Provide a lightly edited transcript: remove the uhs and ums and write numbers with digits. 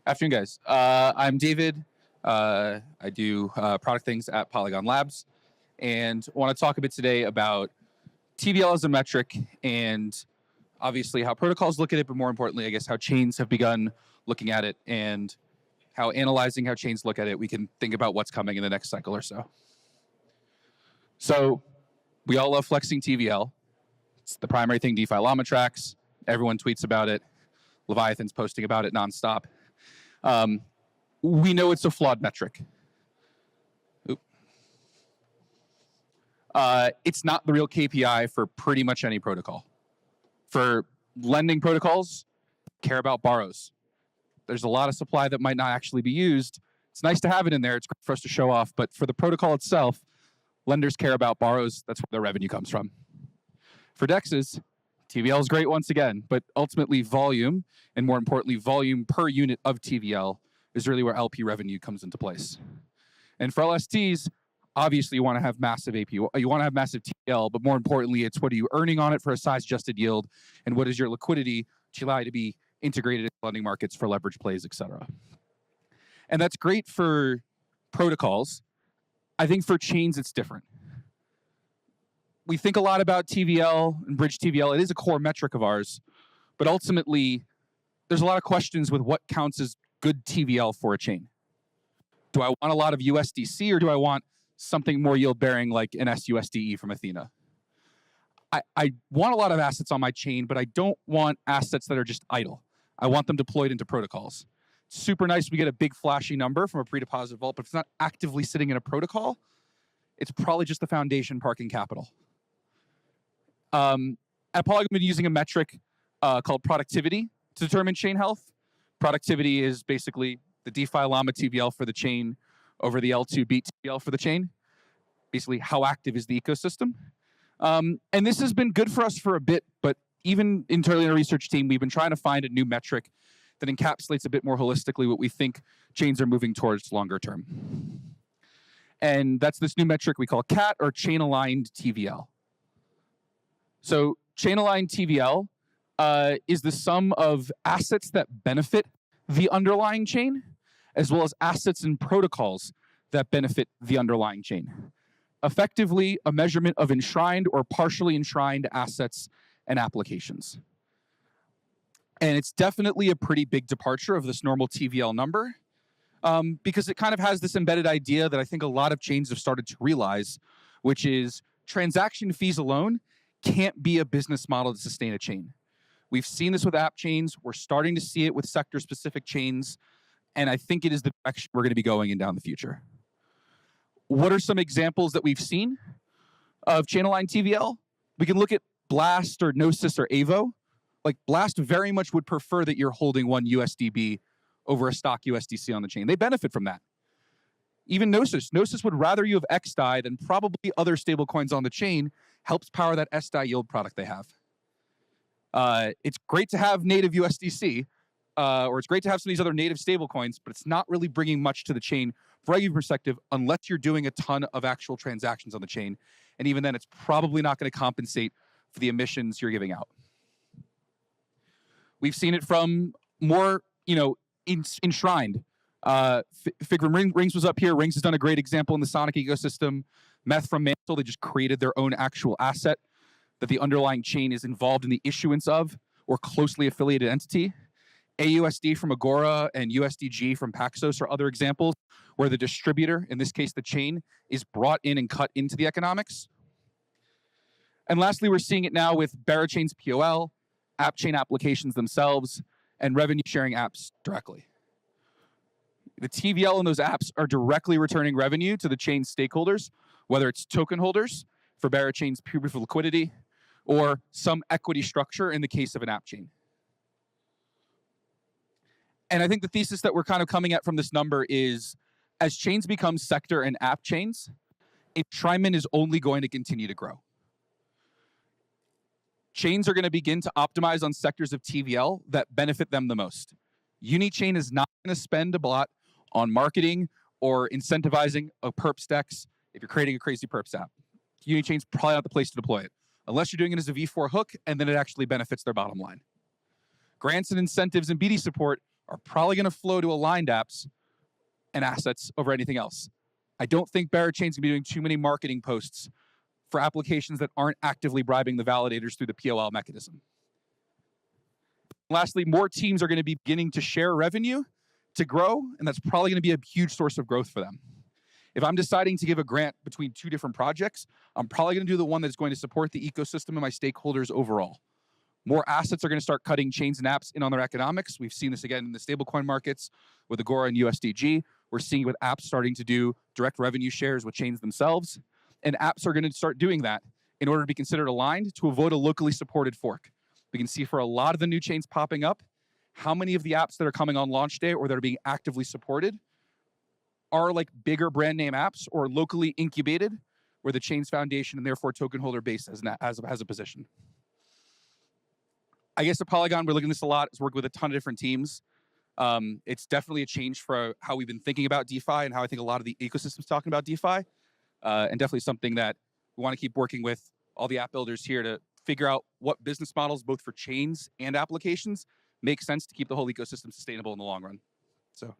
Afternoon, guys. I'm David. I do product things at Polygon Labs, and want to talk a bit today about TVL as a metric and obviously how protocols look at it, but more importantly, I guess, how chains have begun looking at it and how analyzing how chains look at it, we can think about what's coming in the next cycle or so. So we all love flexing TVL. It's the primary thing DeFi llama tracks. Everyone tweets about it. Leviathan's posting about it nonstop. We know it's a flawed metric. It's not the real KPI for pretty much any protocol. For lending protocols, care about borrows. There's a lot of supply that might not actually be used. It's nice to have it in there. It's great for us to show off. But for the protocol itself, lenders care about borrows. That's where their revenue comes from. For DEXs, TVL is great once again, but ultimately volume, and more importantly, volume per unit of TVL is really where LP revenue comes into place. And for LSTs, obviously you want to have massive AP, you want to have massive TVL, but more importantly, it's what are you earning on it for a size-adjusted yield, and what is your liquidity to allow you to be integrated in lending markets for leverage plays, et cetera. And that's great for protocols. I think for chains, it's different. We think a lot about TVL and bridge TVL. It is a core metric of ours, but ultimately, there's a lot of questions with what counts as good TVL for a chain. Do I want a lot of USDC, or do I want something more yield-bearing like an SUSDE from Athena? I want a lot of assets on my chain, but I don't want assets that are just idle. I want them deployed into protocols. It's super nice we get a big flashy number from a pre-deposit vault, but if it's not actively sitting in a protocol, it's probably just the foundation parking capital. At Polygon, we've been using a metric called productivity to determine chain health. Productivity is basically the DeFi llama TVL for the chain over the L2 beat TVL for the chain. Basically, how active is the ecosystem? And this has been good for us for a bit, but even internally in our research team, we've been trying to find a new metric that encapsulates a bit more holistically what we think chains are moving towards longer term. And that's this new metric we call CAT, or chain-aligned TVL. So chain-aligned TVL is the sum of assets that benefit the underlying chain, as well as assets and protocols that benefit the underlying chain. Effectively, a measurement of enshrined or partially enshrined assets and applications. And it's definitely a pretty big departure of this normal TVL number, because it kind of has this embedded idea that I think a lot of chains have started to realize, which is transaction fees alone can't be a business model to sustain a chain. We've seen this with app chains. We're starting to see it with sector-specific chains. And I think it is the direction we're going to be going in down the future. What are some examples that we've seen of chain-aligned TVL? We can look at Blast or Gnosis or Avo. Like Blast very much would prefer that you're holding one USDB over a stock USDC on the chain. They benefit from that. Even Gnosis would rather you have XDAI than probably other stablecoins on the chain. Helps power that SDAI yield product they have. It's great to have native USDC, or it's great to have some of these other native stablecoins, but it's not really bringing much to the chain from a regular perspective unless you're doing a ton of actual transactions on the chain. And even then, it's probably not going to compensate for the emissions you're giving out. We've seen it from more, enshrined. Figma Rings was up here. Rings has done a great example in the Sonic ecosystem. Meth from Mantle, they just created their own actual asset that the underlying chain is involved in the issuance of, or closely affiliated entity. AUSD from Agora and USDG from Paxos are other examples where the distributor, in this case the chain, is brought in and cut into the economics. And lastly, we're seeing it now with Barachain's POL, app chain applications themselves, and revenue sharing apps directly. The TVL in those apps are directly returning revenue to the chain stakeholders, whether it's token holders for Barachain's proof of liquidity, or some equity structure in the case of an app chain. And I think the thesis that we're kind of coming at from this number is, as chains become sector and app chains, enshrinement is only going to continue to grow. Chains are going to begin to optimize on sectors of TVL that benefit them the most. Unichain is not going to spend a lot on marketing or incentivizing a perps DEX if you're creating a crazy perps app. Unichain's probably not the place to deploy it, unless you're doing it as a V4 hook, and then it actually benefits their bottom line. Grants and incentives and BD support are probably going to flow to aligned apps and assets over anything else. I don't think Berachain's going to be doing too many marketing posts for applications that aren't actively bribing the validators through the POL mechanism. Lastly, more teams are going to be beginning to share revenue to grow, and that's probably going to be a huge source of growth for them. If I'm deciding to give a grant between two different projects, I'm probably going to do the one that's going to support the ecosystem and my stakeholders overall. More assets are going to start cutting chains and apps in on their economics. We've seen this again in the stablecoin markets with Agora and USDG. We're seeing with apps starting to do direct revenue shares with chains themselves. And apps are going to start doing that in order to be considered aligned to avoid a locally supported fork. We can see for a lot of the new chains popping up, how many of the apps that are coming on launch day or that are being actively supported are like bigger brand name apps or locally incubated where the chain's foundation and therefore token holder base has a position. I guess at Polygon, we're looking at this a lot. It's working with a ton of different teams. It's definitely a change for how we've been thinking about DeFi and how I think a lot of the ecosystem's talking about DeFi. And definitely something that we want to keep working with all the app builders here to figure out what business models, both for chains and applications, make sense to keep the whole ecosystem sustainable in the long run. So